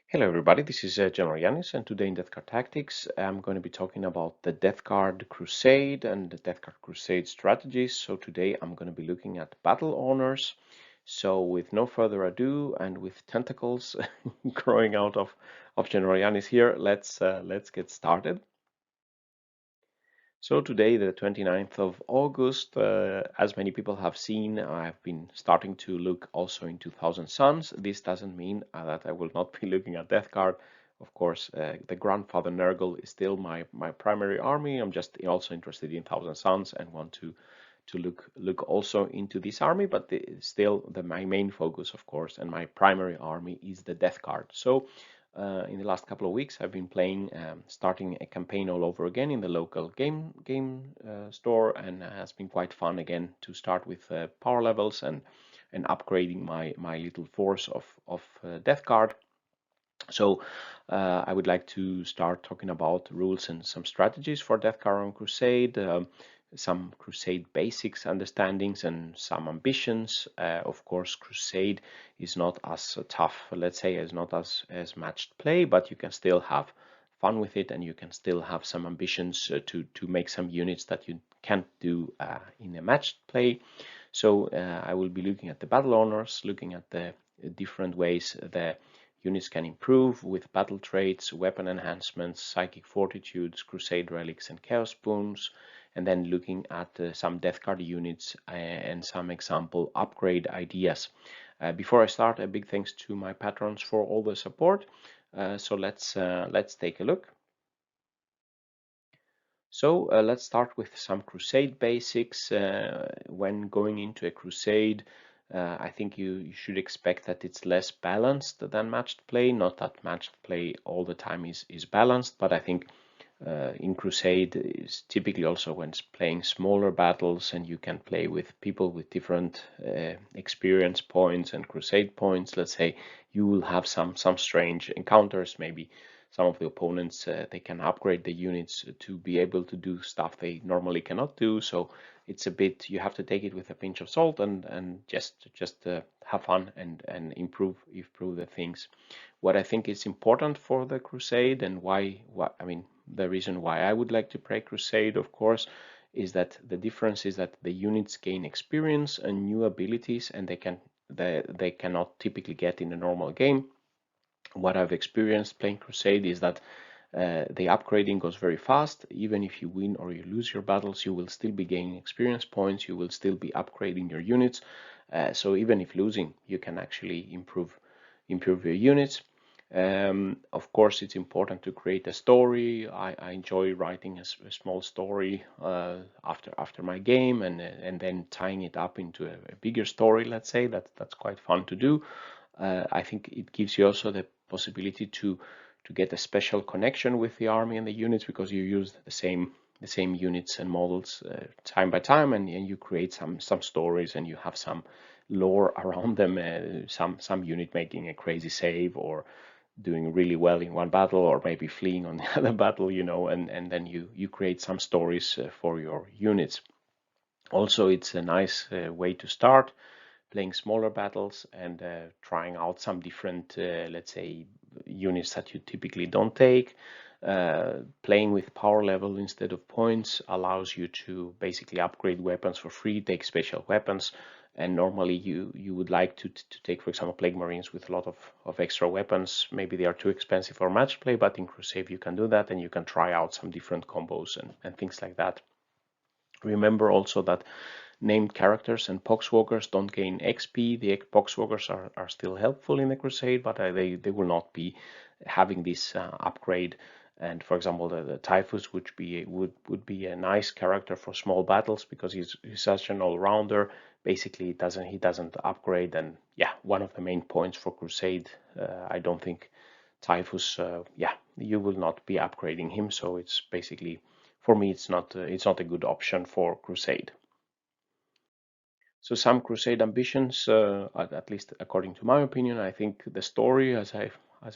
Hello everybody, this is General Yanis, and today in Death Card Tactics I'm going to be talking about the Death Card Crusade and the Death Card Crusade strategies. So today I'm going to be looking at Battle Honours. So with no further ado and with tentacles growing out of General Yanis here, let's get started. So today, the 29th of August, as many people have seen, I've been starting to look also into Thousand Suns. This doesn't mean that I will not be looking at Death Card. Of course, the Grandfather Nurgle is still my primary army. I'm just also interested in Thousand Suns and want to look also into this army, but still my main focus, of course, and my primary army is the Death Card. So in the last couple of weeks, I've been playing, starting a campaign all over again in the local game store, and it has been quite fun again to start with power levels and upgrading my little force of Death Guard. So I would like to start talking about rules and some strategies for Death Guard on Crusade. Some Crusade basics understandings and some ambitions. Of course, Crusade is not as tough, let's say, as not as matched play, but you can still have fun with it, and you can still have some ambitions to make some units that you can't do in a matched play. So I will be looking at the Battle Honours, looking at the different ways the units can improve with Battle Traits, Weapon Enhancements, Psychic Fortitudes, Crusade Relics, and Chaos Boons, and then looking at some Death Card units and some example upgrade ideas. Before I start, a big thanks to my patrons for all the support. So let's take a look. So let's start with some Crusade basics. When going into a Crusade, I think you should expect that it's less balanced than matched play. Not that matched play all the time is balanced, but I think in Crusade is typically also when it's playing smaller battles and you can play with people with different experience points and Crusade points. Let's say you will have some strange encounters. Maybe some of the opponents they can upgrade the units to be able to do stuff they normally cannot do. So it's a bit, you have to take it with a pinch of salt and just have fun and improve the things. What I think is important for the Crusade and I mean, the reason why I would like to play Crusade, of course, is that the difference is that the units gain experience and new abilities, and they cannot typically get in a normal game. What I've experienced playing Crusade is that the upgrading goes very fast. Even if you win or you lose your battles, you will still be gaining experience points. You will still be upgrading your units. So even if losing, you can actually improve your units. Of course, it's important to create a story. I enjoy writing a small story after my game and then tying it up into a bigger story. Let's say that's quite fun to do. I think it gives you also the possibility to get a special connection with the army and the units because you use the same units and models time by time, and you create some stories and you have some lore around them. Some unit making a crazy save or doing really well in one battle or maybe fleeing on the other battle, and then you create some stories for your units. Also, it's a nice way to start playing smaller battles and trying out some different, let's say, units that you typically don't take. Playing with power level instead of points allows you to basically upgrade weapons for free, take special weapons, and normally you would like to take, for example, Plague Marines with a lot of extra weapons. Maybe they are too expensive for match play, but in Crusade you can do that and you can try out some different combos and things like that. Remember also that named characters and poxwalkers don't gain XP. The poxwalkers are still helpful in the Crusade, but they will not be having this upgrade. And for example, the Typhus would be a nice character for small battles because he's such an all-rounder. Basically, he doesn't upgrade, and yeah, one of the main points for Crusade. I don't think Typhus. Yeah, you will not be upgrading him, so it's basically, for me, it's not a good option for Crusade. So some Crusade ambitions, at least according to my opinion, I think the story, as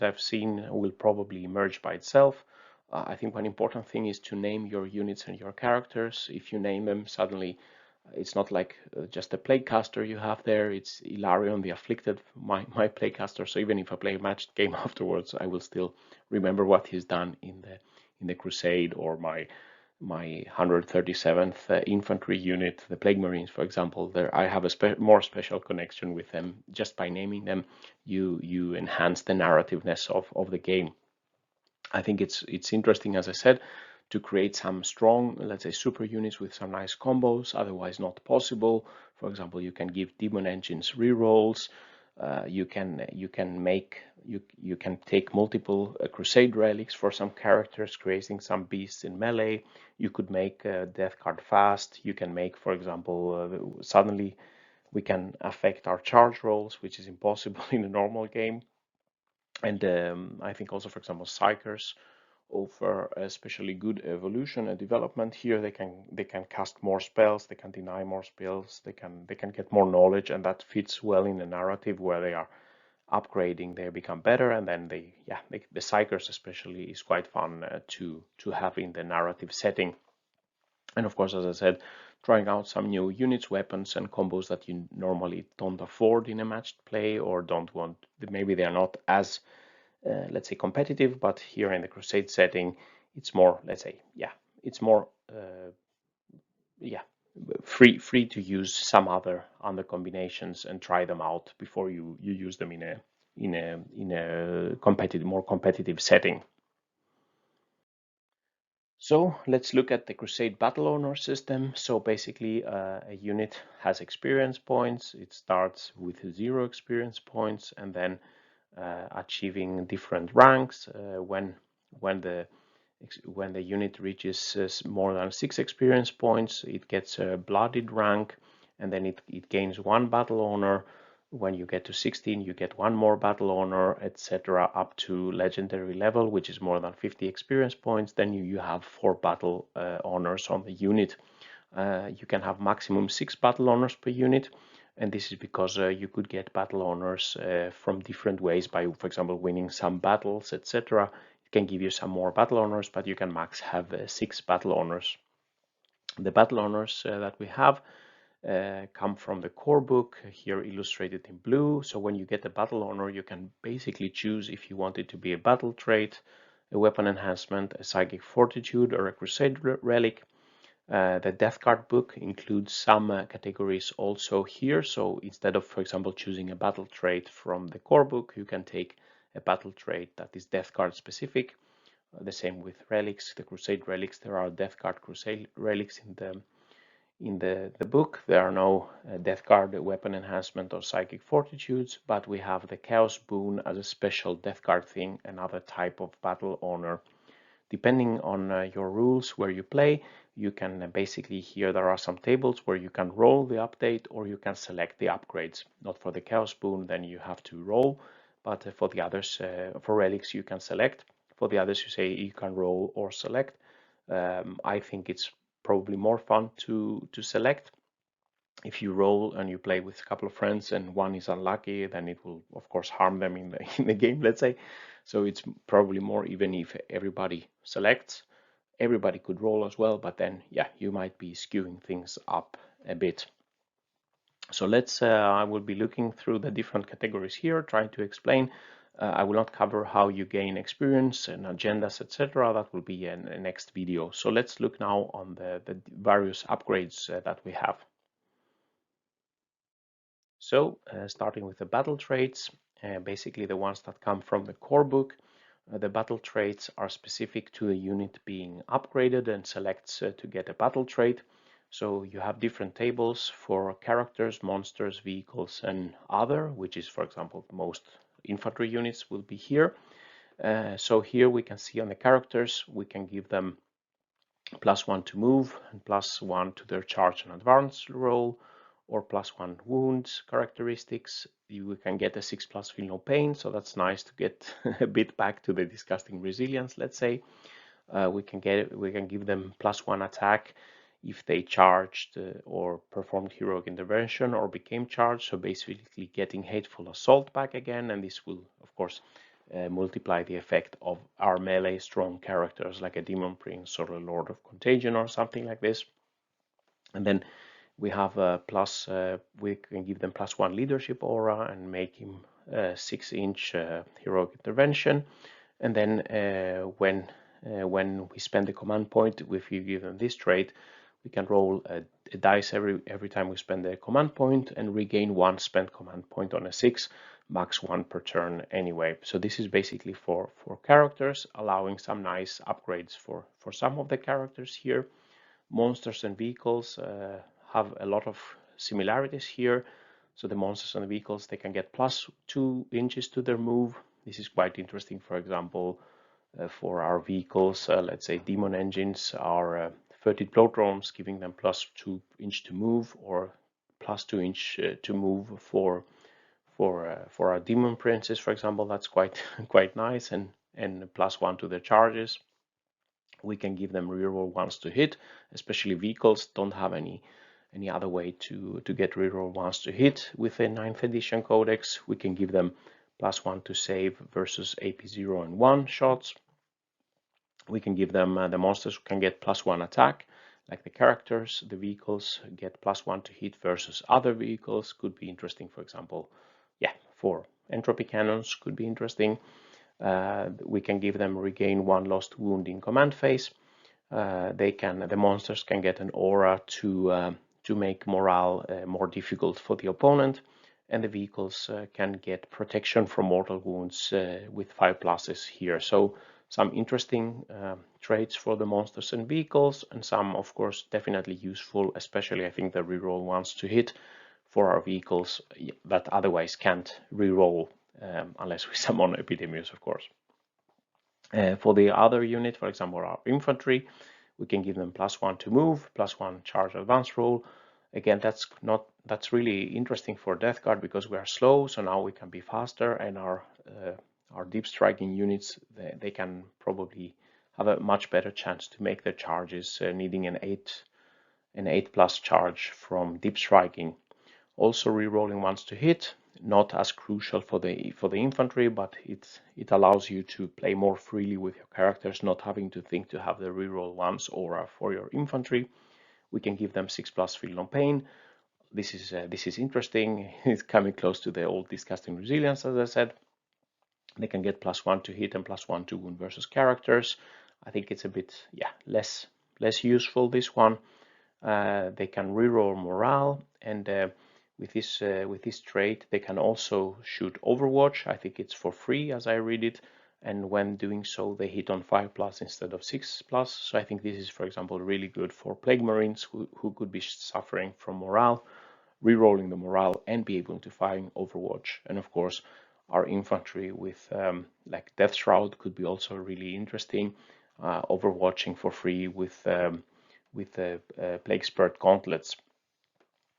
I've seen, will probably emerge by itself. I think one important thing is to name your units and your characters. If you name them, suddenly It's not like just a Plaguecaster you have there. It's Ilarion the Afflicted, my Plaguecaster. So even if I play a matched game afterwards, I will still remember what he's done in the Crusade, or my 137th infantry unit, the Plague Marines, for example. There I have a more special connection with them. Just by naming them, you enhance the narrativeness of the game. I think it's interesting, as I said, to create some strong, let's say, super units with some nice combos, otherwise not possible. For example, you can give Daemon Engines rerolls. You can take multiple Crusade relics for some characters, creating some beasts in melee. You could make Death Card fast. You can make, for example, suddenly we can affect our charge rolls, which is impossible in a normal game. And I think also, for example, Psychers offer especially good evolution and development here. They can cast more spells, they can deny more spells, they can get more knowledge, and that fits well in the narrative where they are upgrading, they become better, and then the Psychers especially is quite fun to have in the narrative setting. And of course, as I said, trying out some new units, weapons, and combos that you normally don't afford in a matched play, or don't want. Maybe they are not as let's say competitive, but here in the Crusade setting, it's more, let's say, it's more free to use some other combinations and try them out before you use them in a more competitive setting. So let's look at the Crusade Battle Honours system. So basically, a unit has experience points. It starts with 0 experience points, and then achieving different ranks. When the unit reaches more than 6 experience points, it gets a blooded rank, and then it gains 1 battle honor. When you get to 16, you get 1 more battle honor, etc., up to legendary level, which is more than 50 experience points. Then you have 4 battle honors on the unit. You can have maximum 6 battle honors per unit, and this is because you could get battle honors from different ways by, for example, winning some battles, etc. It can give you some more battle honors, but you can max have 6 battle honors. The battle honors that we have come from the core book, here illustrated in blue. So when you get a battle honor, you can basically choose if you want it to be a battle trait, a weapon enhancement, a psychic fortitude, or a crusade relic. The Death Card book includes some categories also here. So instead of, for example, choosing a battle trait from the core book, you can take a battle trait that is Death Card specific. The same with relics, the Crusade relics. There are Death Card Crusade relics in the book. There are no Death Card weapon enhancement or psychic fortitudes, but we have the Chaos Boon as a special Death Card thing, another type of battle honor. Depending on your rules where you play, you can basically, here there are some tables where you can roll the update or you can select the upgrades. Not for the Chaos Boon, then you have to roll, but for the others, for relics, you can select. For the others, you say you can roll or select. I think it's probably more fun to select. If you roll and you play with a couple of friends and one is unlucky, then it will of course harm them in the game, let's say. So it's probably more even if everybody selects. Everybody could roll as well, but then you might be skewing things up a bit. So I will be looking through the different categories here, trying to explain. I will not cover how you gain experience and agendas, etc. That will be in the next video. So let's look now on the various upgrades that we have. So starting with the battle traits, basically the ones that come from the core book. The battle traits are specific to a unit being upgraded and selects to get a battle trait. So you have different tables for characters, monsters, vehicles, and other, which is, for example, most infantry units will be here. So here we can see on the characters, we can give them +1 to move and +1 to their charge and advance roll, or +1 wounds characteristics. You can get a 6+ feel no pain, so that's nice to get a bit back to the disgusting resilience, let's say. We can give them +1 attack if they charged or performed heroic intervention or became charged, so basically getting hateful assault back again, and this will of course multiply the effect of our melee strong characters like a Demon Prince or a Lord of Contagion or something like this. And then We have we can give them +1 leadership aura and make him 6-inch heroic intervention. And then when we spend the command point, if you give them this trait, we can roll a dice every time we spend the command point and regain 1 spent command point on a 6, max 1 per turn anyway. So this is basically for characters, allowing some nice upgrades for some of the characters here. Monsters and vehicles have a lot of similarities here. So the monsters and the vehicles, they can get +2 inches to their move. This is quite interesting, for example, for our vehicles, let's say Daemon Engines are 30 blow drones, giving them +2 inch to move, or +2 inch to move for our Demon Princes, for example. That's quite nice, and +1 to their charges. We can give them reroll ones to hit, especially vehicles don't have any other way to get reroll ones to hit with a 9th edition codex. We can give them +1 to save versus AP 0 and 1 shots. We can give them the monsters can get +1 attack, like the characters. The vehicles get +1 to hit versus other vehicles. Could be interesting, for example, yeah, for entropy cannons could be interesting. We can give them regain 1 lost wound in command phase. The monsters can get an aura to make morale more difficult for the opponent, and the vehicles can get protection from mortal wounds with 5 pluses here. So some interesting traits for the monsters and vehicles, and some, of course, definitely useful, especially I think the reroll ones to hit for our vehicles that otherwise can't reroll unless we summon Epidemius, of course. For the other unit, for example, our infantry, we can give them +1 to move, +1 charge advance roll. Again, that's really interesting for Death Guard because we are slow, so now we can be faster, and our deep striking units, they can probably have a much better chance to make their charges, needing an 8+ charge from deep striking. Also, rerolling ones to hit, not as crucial for the infantry, but it allows you to play more freely with your characters, not having to think to have the reroll ones aura for your infantry. We can give them 6+ field on pain. This is interesting. It's coming close to the old disgusting resilience, as I said. They can get +1 to hit and +1 to wound versus characters. I think it's a bit less useful, this one. They can reroll morale, and with this trait they can also shoot Overwatch. I think it's for free as I read it, and when doing so they hit on 5+ instead of 6+. So I think this is, for example, really good for Plague Marines who could be suffering from morale, rerolling the morale and be able to find Overwatch. And of course our infantry with like Deathshroud could be also really interesting, overwatching for free with the Plague Spirit gauntlets.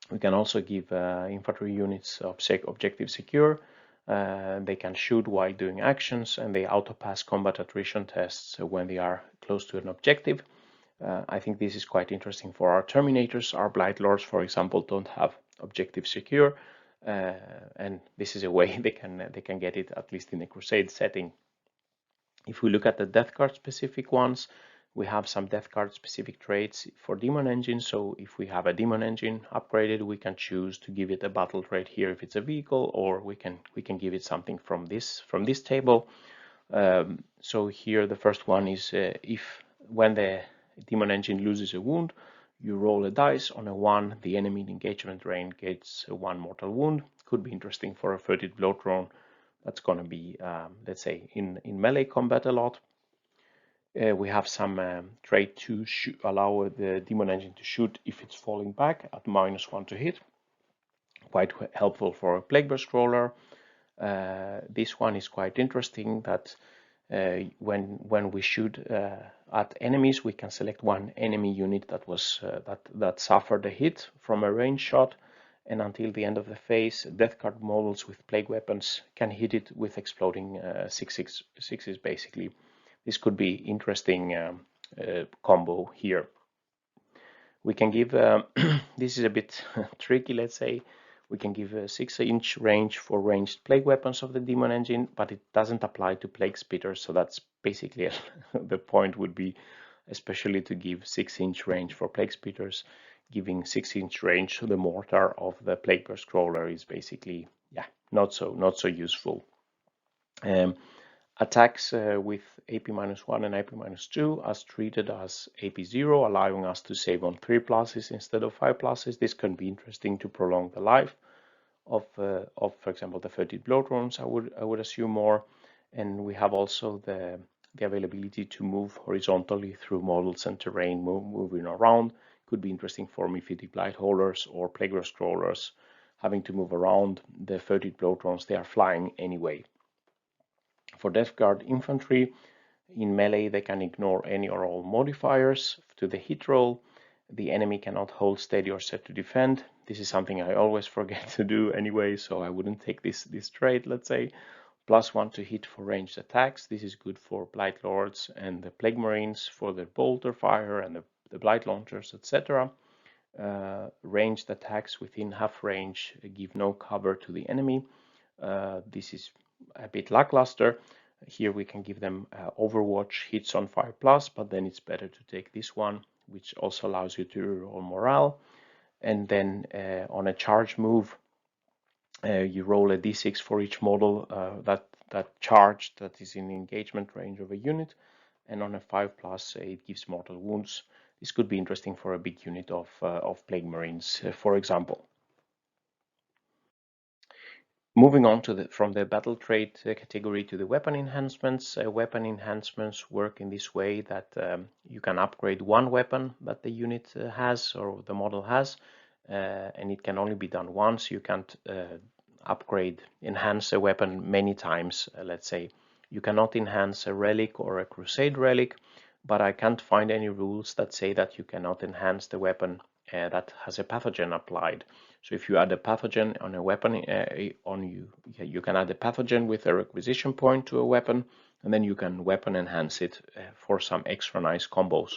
We can also give infantry units objective secure. They can shoot while doing actions, and they auto-pass combat attrition tests when they are close to an objective. I think this is quite interesting for our Terminators. Our Blight Lords, for example, don't have objective secure, and this is a way they can get it, at least in a Crusade setting. If we look at the Death Guard specific ones, we have some Death Guard specific traits for Daemon Engines. So if we have a Daemon Engine upgraded, we can choose to give it a battle trait here if it's a vehicle, or we can give it something from this table. So here the first one is when the Daemon Engine loses a wound, you roll a dice. On a 1, the enemy in engagement range gets 1 mortal wound. Could be interesting for a 30 blow drone that's going to be, let's say, in melee combat a lot. We have some trait to allow the Daemon Engine to shoot if it's falling back at -1 to hit. Quite helpful for a Plague Burst Roller. This one is quite interesting, that when we shoot at enemies, we can select one enemy unit that suffered a hit from a range shot, and until the end of the phase, Death Guard models with plague weapons can hit it with exploding 6/6s basically. This could be interesting combo here. We can give this is a bit tricky, let's say. We can give a 6-inch range for ranged plague weapons of the Daemon Engine, but it doesn't apply to Plague Spitters, so that's basically the point would be especially to give 6-inch range for Plague Spitters. giving 6-inch range to the mortar of the Plague Burst Crawler is basically, yeah, not so useful. Attacks with AP-1 and AP-2 are treated as AP0, allowing us to save on 3 pluses instead of 5 pluses. This can be interesting to prolong the life of for example, the 30 blow drones. I would assume more, and we have also the availability to move horizontally through models and terrain, moving around. Could be interesting for Mephitic Blight Holders or Plague Burst Crawlers, having to move around. The 30 blow drones, they are flying anyway. For Death Guard infantry, in melee they can ignore any or all modifiers to the hit roll. The enemy cannot hold steady or set to defend. This is something I always forget to do anyway, so I wouldn't take this trait, let's say. +1 to hit for ranged attacks. This is good for Blight Lords and the Plague Marines for the bolter fire and the Blight Launchers, etc. Ranged attacks within half range give no cover to the enemy. This is a bit lackluster. Here we can give them Overwatch hits on 5+, but then it's better to take this one, which also allows you to roll morale. And then on a charge move, you roll a d6 for each model that charged that is in engagement range of a unit. And on a 5+, it gives mortal wounds. This could be interesting for a big unit of Plague Marines, for example. Moving on to from the battle trait category to the weapon enhancements. Weapon enhancements work in this way that you can upgrade one weapon that the unit has or the model has, and it can only be done once. You can't enhance a weapon many times. Let's say you cannot enhance a relic or a Crusade relic, but I can't find any rules that say that you cannot enhance the weapon that has a pathogen applied. So if you add a pathogen on a weapon, you can add a pathogen with a requisition point to a weapon, and then you can weapon enhance it for some extra nice combos.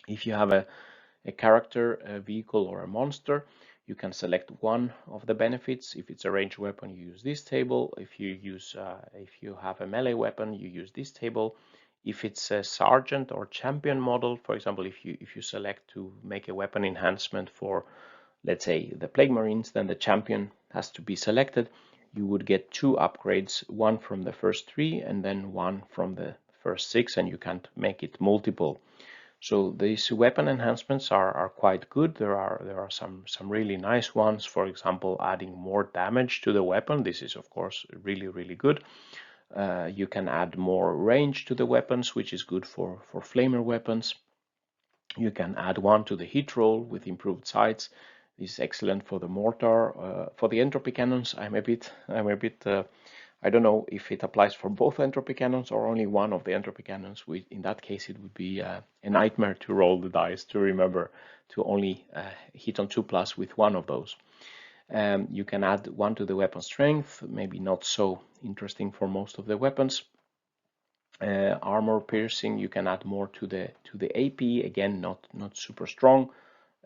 If you have a character, a vehicle, or a monster, you can select one of the benefits. If it's a ranged weapon, you use this table. If you have a melee weapon, you use this table. If it's a sergeant or champion model, for example, if you select to make a weapon enhancement for, let's say, the Plague Marines, then the champion has to be selected. You would get 2 upgrades, one from the first 3 and then one from the first 6, and you can't make it multiple. So these weapon enhancements are quite good. There are some really nice ones. For example, adding more damage to the weapon. This is of course really good. You can add more range to the weapons, which is good for flamer weapons. You can add 1 to the hit roll with improved sights. This is excellent for the mortar. For the entropy cannons, I'm a bit I don't know if it applies for both entropy cannons or only one of the entropy cannons. In that case, it would be a nightmare to roll the dice to remember to only hit on 2+ with one of those. You can add 1 to the weapon strength, maybe not so interesting for most of the weapons. Armor piercing, you can add more to the AP, again not super strong.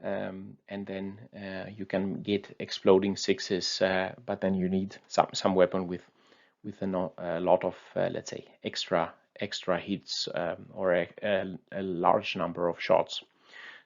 And then you can get exploding 6s, but then you need some weapon with a lot of let's say extra hits or a large number of shots.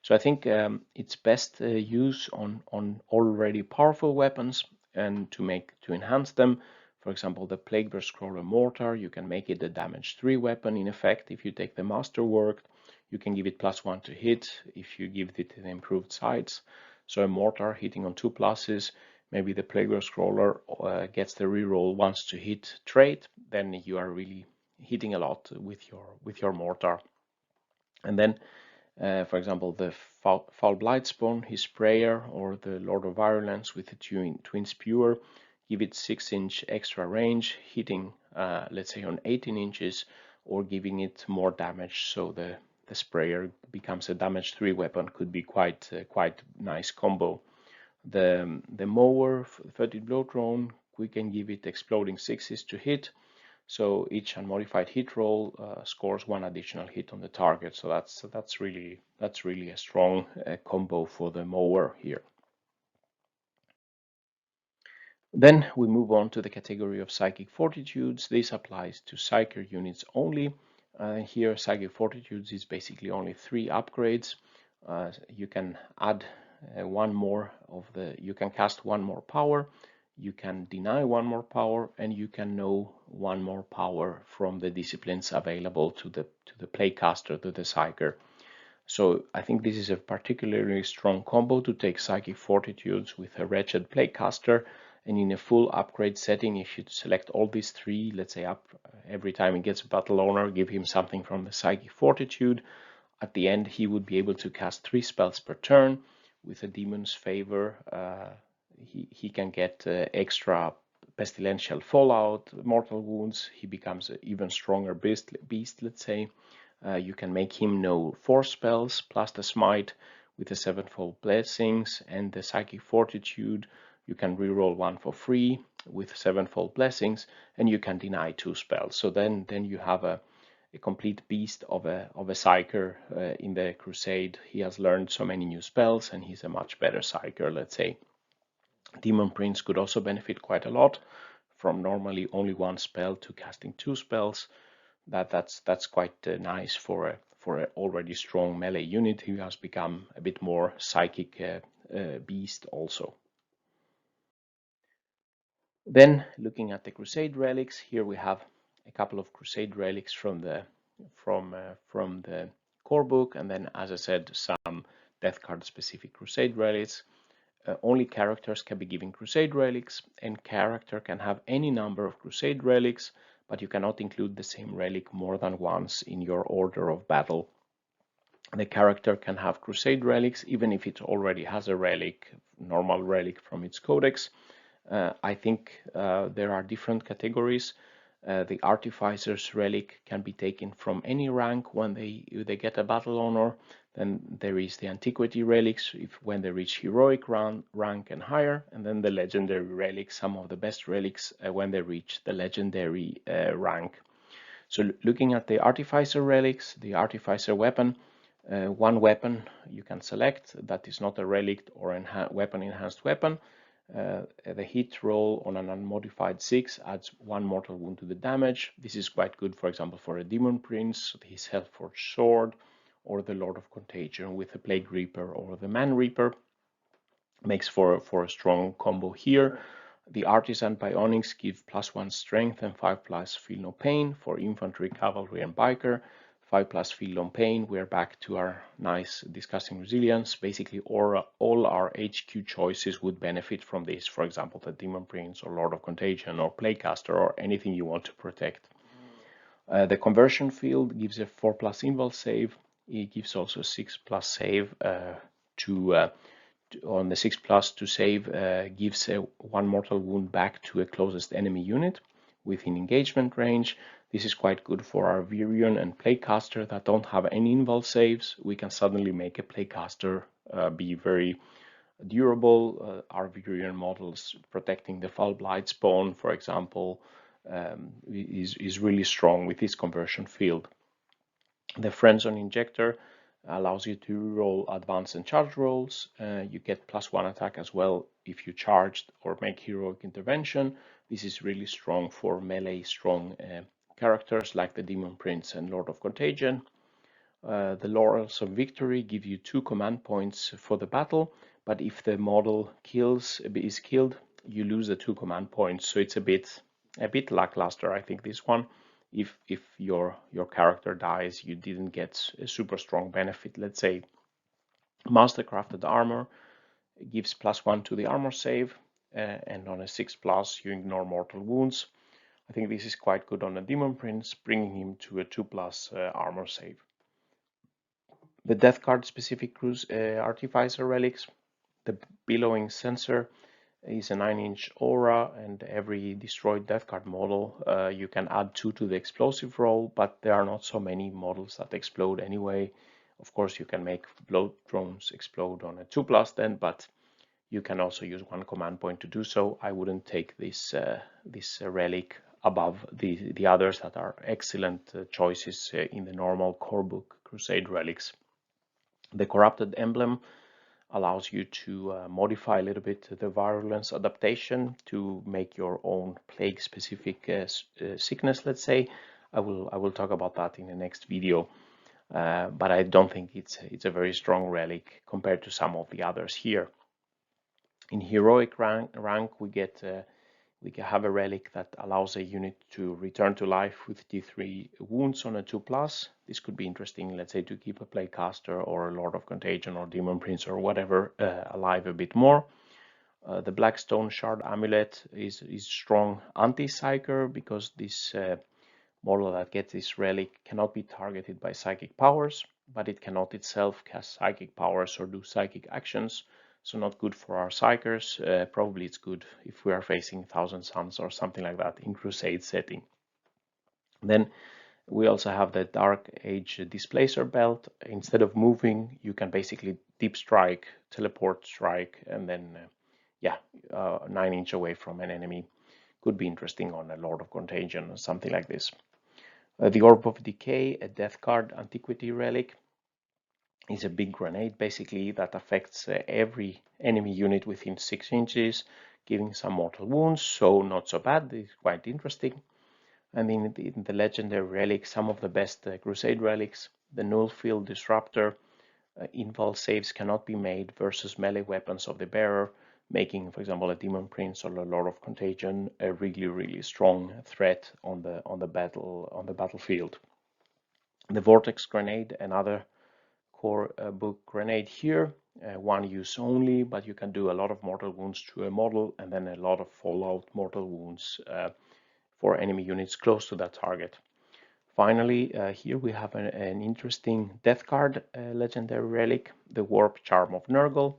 So I think it's best used on already powerful weapons and to enhance them. For example, the Plague Burst Crawler Mortar, you can make it a damage 3 weapon in effect. If you take the Masterwork, you can give it +1 to hit if you give it an improved sights. So a mortar hitting on 2 pluses, maybe the Plague Burst Crawler gets the reroll once to hit trait, then you are really hitting a lot with your mortar. And then for example, the Foul Blightspawn, his sprayer, or the Lord of Virulence with the twin spewer, give it 6-inch extra range, hitting let's say on 18 inches, or giving it more damage. So the sprayer becomes a damage 3 weapon. Could be quite nice combo. The mower, 30 blow drone, we can give it exploding 6s to hit. So each unmodified hit roll scores 1 additional hit on the target. So that's really a strong combo for the mower here. Then we move on to the category of Psychic Fortitudes. This applies to Psyker units only. Here Psychic Fortitudes is basically only 3 upgrades. You can add one more of the, you can cast one more power, you can deny one more power, and you can know one more power from the disciplines available to the Plaguecaster, to the Psyker. So I think this is a particularly strong combo to take Psychic Fortitudes with a wretched Plaguecaster, and in a full upgrade setting, if you select all these three, let's say up every time he gets a Battle Honor, give him something from the Psychic Fortitude. At the end, he would be able to cast 3 spells per turn. With a Demon's Favor, he can get extra Pestilential Fallout, Mortal Wounds. He becomes an even stronger beast, let's say. You can make him know 4 spells plus the Smite with the Sevenfold Blessings and the Psychic Fortitude. You can reroll 1 for free with Sevenfold Blessings, and you can deny 2 spells. So then you have a complete beast of a Psyker in the Crusade. He has learned so many new spells, and he's a much better Psyker, let's say. Demon Prince could also benefit quite a lot from normally only 1 spell to casting 2 spells. That's quite nice for an already strong melee unit who has become a bit more psychic beast also. Then looking at the Crusade Relics, here we have a couple of Crusade Relics from the core book, and then, as I said, some Death Card specific Crusade Relics. Only characters can be given Crusade Relics, and character can have any number of Crusade Relics, but you cannot include the same relic more than once in your order of battle. The character can have Crusade Relics even if it already has a relic, normal relic from its codex. I think there are different categories. The Artificer's Relic can be taken from any rank when they get a Battle Honor. Then there is the Antiquity Relics when they reach Heroic rank and higher, and then the Legendary Relics, some of the best relics when they reach the Legendary rank. So looking at the Artificer Relics, the Artificer Weapon, one weapon you can select that is not a relic or weapon enhanced weapon. The hit roll on an unmodified 6 adds 1 mortal wound to the damage. This is quite good, for example, for a Demon Prince, his Hellforged Sword, or the Lord of Contagion with the Plague Reaper or the Man Reaper. Makes for a strong combo here. The Artisan Bionics give +1 strength and 5+ feel no pain for infantry, cavalry, and biker. 5+ feel no pain. We're back to our nice discussing resilience. Basically, all our HQ choices would benefit from this. For example, the Demon Prince or Lord of Contagion or Plaguecaster or anything you want to protect. The Conversion Field gives a 4+ Invul save. It gives also 6+ save on the 6+ to save, gives a 1 mortal wound back to a closest enemy unit within engagement range. This is quite good for our Virion and Plaguecaster that don't have any invul saves. We can suddenly make a Plaguecaster be very durable. Our Virion models protecting the Foul Blightspawn, for example, is really strong with this conversion field. The Friendzone Injector allows you to roll advance and charge rolls. You get +1 attack as well if you charged or make heroic intervention. This is really strong for melee strong characters like the Demon Prince and Lord of Contagion. The Laurels of Victory give you 2 command points for the battle, but if the model is killed, you lose the 2 command points. So it's a bit lackluster, I think, this one. If your character dies, you didn't get a super strong benefit. Let's say Mastercrafted Armor gives +1 to the armor save, and on a 6+ you ignore mortal wounds. I think this is quite good on a Demon Prince, bringing him to a 2+ armor save. The Death Card specific Artificer Relics, the Billowing Sensor is a 9-inch aura, and every destroyed Death Card model you can add 2 to the explosive roll, but there are not so many models that explode anyway. Of course, you can make blow drones explode on a 2+ then, but you can also use 1 command point to do so. I wouldn't take this relic above the others that are excellent choices in the normal core book Crusade Relics. The Corrupted Emblem allows you to modify a little bit the virulence adaptation to make your own plague specific sickness, let's say. I will talk about that in the next video. but I don't think it's a very strong relic compared to some of the others here. In heroic rank we can have a relic that allows a unit to return to life with D3 wounds on a 2+. This could be interesting, let's say, to keep a Plaguecaster or a Lord of Contagion or Demon Prince or whatever alive a bit more. The Blackstone Shard Amulet is strong anti-Psyker because this model that gets this relic cannot be targeted by psychic powers, but it cannot itself cast psychic powers or do psychic actions, so not good for our Psykers. Probably it's good if we are facing Thousand Suns or something like that in Crusade setting. Then we also have the Dark Age Displacer Belt. Instead of moving, you can basically deep strike, teleport strike, and then 9 inch away from an enemy. Could be interesting on a Lord of Contagion or something like this. The Orb of Decay, a Death Card Antiquity relic, is a big grenade basically that affects every enemy unit within 6 inches, giving some mortal wounds, so not so bad. It's quite interesting. And in the legendary relics, some of the best Crusade relics, the Nullfield Disruptor. Invul saves cannot be made versus melee weapons of the bearer, making, for example, a Demon Prince or a Lord of Contagion a really strong threat on the battlefield. The Vortex Grenade, another core book grenade here, one use only, but you can do a lot of mortal wounds to a model and then a lot of fallout mortal wounds for enemy units close to that target. Finally, here we have an interesting death card legendary relic, the Warp Charm of Nurgle.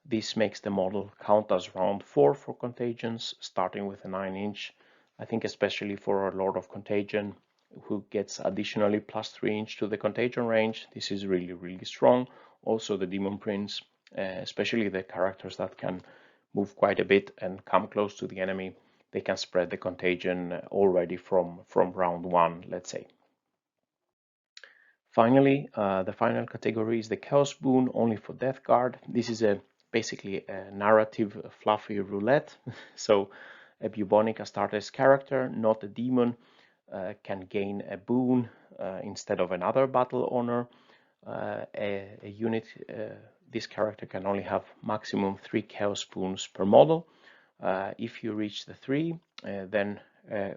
This makes the model count as round 4 for contagions, starting with a 9 inch. I think especially for our Lord of Contagion, who gets additionally +3 inch to the contagion range, this is really strong. Also the Demon Prince, especially the characters that can move quite a bit and come close to the enemy, they can spread the contagion already from round 1, let's say. Finally, the final category is the Chaos Boon, only for Death Guard. This is basically a narrative fluffy roulette. So a bubonic Astartes character, not a demon, can gain a boon instead of another battle honor. A unit, this character can only have maximum 3 Chaos Boons per model. If you reach the 3, then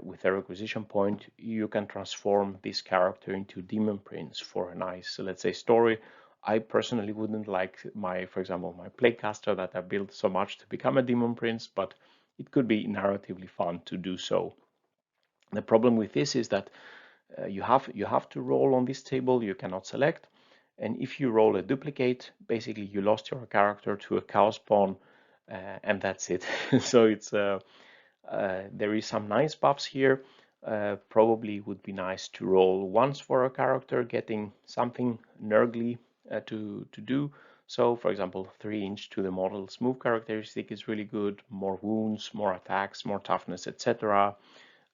with a requisition point, you can transform this character into Demon Prince for a nice, let's say, story. I personally wouldn't like for example, my Plaguecaster that I built so much to become a Demon Prince, but it could be narratively fun to do so. The problem with this is that you have to roll on this table, you cannot select, and if you roll a duplicate, basically you lost your character to a Chaos Pawn, and that's it. So it's there is some nice buffs here. Probably would be nice to roll once for a character, getting something Nurgly to do. So, for example, 3 inch to the model's move characteristic is really good. More wounds, more attacks, more toughness, etc.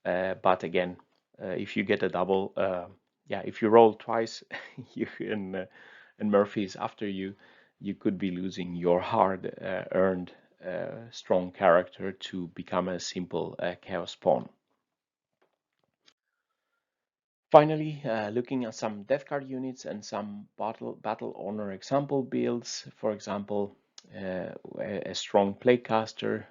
But again, if you get a double, if you roll twice, and Murphy is after you, you could be losing your hard-earned strong character to become a simple Chaos Pawn. Finally, looking at some Death Card units and some Battle Honor example builds. For example, a strong Plaguecaster,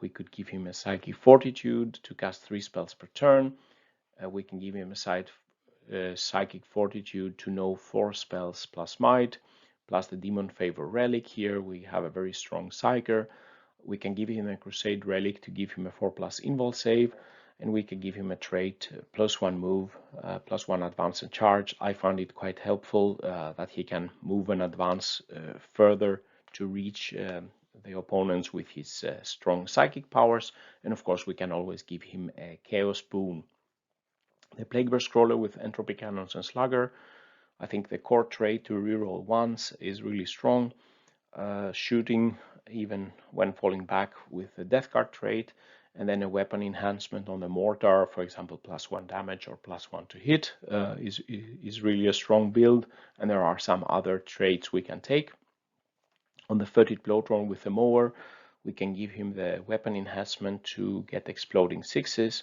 we could give him a Psychic Fortitude to cast 3 spells per turn. We can give him a Psychic Fortitude to know 4 spells plus Might, plus the Demon Favor Relic. Here we have a very strong Psyker. We can give him a Crusade Relic to give him a 4+ Invul save, and we can give him a trait, +1 move, +1 advance and charge. I found it quite helpful that he can move and advance further to reach the opponents with his strong psychic powers, and of course we can always give him a Chaos Boon. The Plagueburst Crawler with Entropy Cannons and Slugger. I think the core trait to reroll once is really strong. Shooting even when falling back with the Death Guard trait, and then a weapon enhancement on the mortar, for example, +1 damage or +1 to hit, is really a strong build, and there are some other traits we can take. On the Furtive Bloatron with the mower, we can give him the weapon enhancement to get exploding 6s.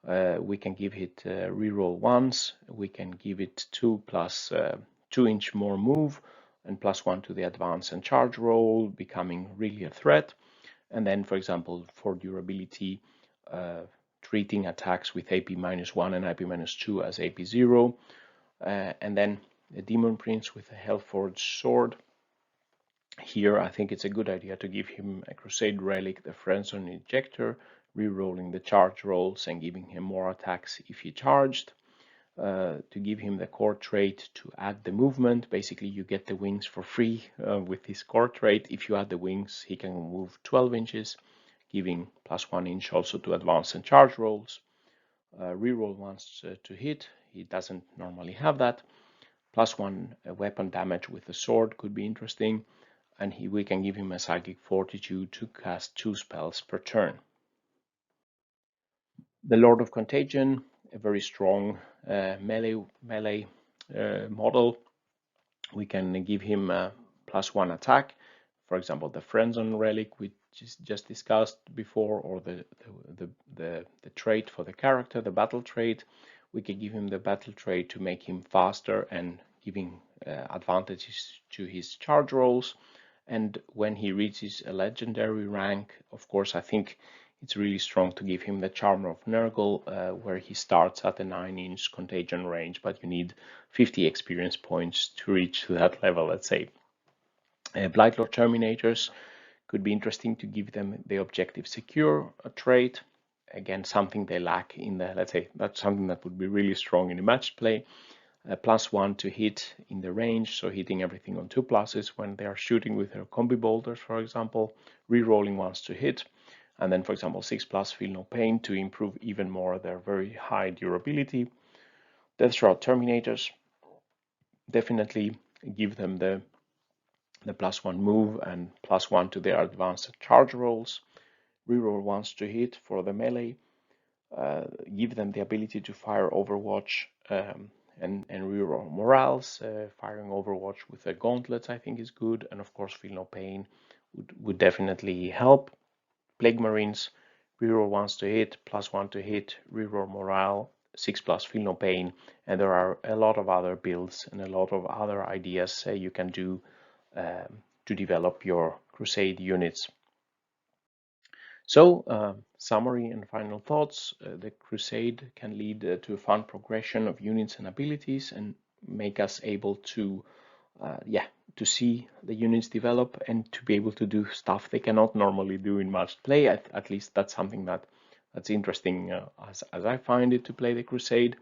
We can give it reroll once. We can give it 2 plus 2-inch more move and +1 to the advance and charge roll, becoming really a threat. And then, for example, for durability, treating attacks with AP -1 and AP -2 as AP 0. And then the Demon Prince with a Hellforged sword. Here, I think it's a good idea to give him a Crusade Relic, the Friendzone Injector, re-rolling the charge rolls and giving him more attacks if he charged. To give him the core trait to add the movement. Basically, you get the wings for free with his core trait. If you add the wings, he can move 12 inches, giving +1 inch also to advance and charge rolls. Reroll once to hit. He doesn't normally have that. +1 weapon damage with the sword could be interesting. And we can give him a Psychic Fortitude to cast 2 spells per turn. The Lord of Contagion, a very strong melee model. We can give him a +1 attack, for example, the Friendzone Relic we just discussed before, or the trait for the character, the Battle Trait. We can give him the Battle Trait to make him faster and giving advantages to his charge rolls. And when he reaches a legendary rank, of course, I think it's really strong to give him the Charmer of Nurgle, where he starts at the 9-inch contagion range, but you need 50 experience points to reach that level, let's say. Blightlord Terminators could be interesting to give them the Objective Secure trait. Again, something they lack in the, let's say, that's something that would be really strong in the matched play. +1 to hit in the range, so hitting everything on 2 pluses when they are shooting with their combi bolters, for example. Rerolling once to hit. And then, for example, 6+ Feel No Pain to improve even more their very high durability. Deathshroud Terminators, definitely give them the +1 move and +1 to their advanced charge rolls. Reroll once to hit for the melee. Give them the ability to fire Overwatch and reroll morals. Firing Overwatch with the gauntlets, I think, is good. And of course, Feel No Pain would definitely help. Plague Marines, reroll once to hit, +1 to hit, reroll morale, 6+ Feel No Pain. And there are a lot of other builds and a lot of other ideas you can do to develop your Crusade units. So, summary and final thoughts. The Crusade can lead to a fun progression of units and abilities and make us able to to see the units develop and to be able to do stuff they cannot normally do in matched play. At least that's something that's interesting as I find it to play the Crusade.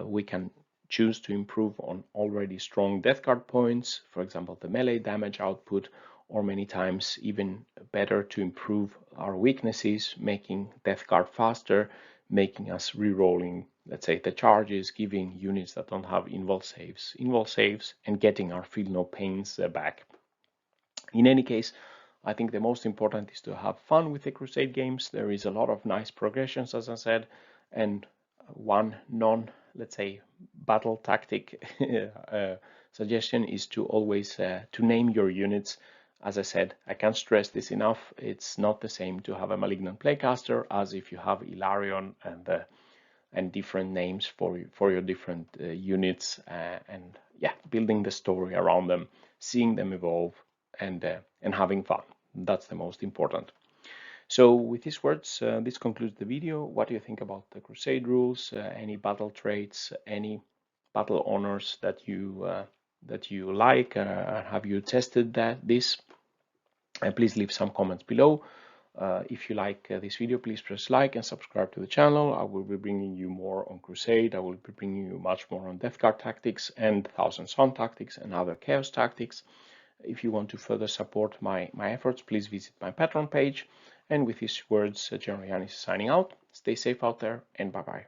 We can choose to improve on already strong death guard points, for example, the melee damage output, or many times even better to improve our weaknesses, making death guard faster, making us re-rolling, let's say, the charges, giving units that don't have invul saves, and getting our Feel No Pains back. In any case, I think the most important is to have fun with the Crusade games. There is a lot of nice progressions, as I said, and one let's say, battle tactic suggestion is to always to name your units. As I said, I can't stress this enough. It's not the same to have a Malignant Plaguecaster as if you have Ilarion and different names for your different units, and building the story around them, seeing them evolve, and having fun. That's the most important. So with these words, this concludes the video. What do you think about the Crusade rules? Any battle traits? Any battle honors that you like? Have you tested this? Please leave some comments below. If you like this video, please press like and subscribe to the channel. I will be bringing you more on Crusade. I will be bringing you much more on Death Guard tactics and Thousand Sun tactics and other Chaos tactics. If you want to further support my efforts, please visit my Patreon page. And with these words, General Yanis is signing out. Stay safe out there, and bye-bye.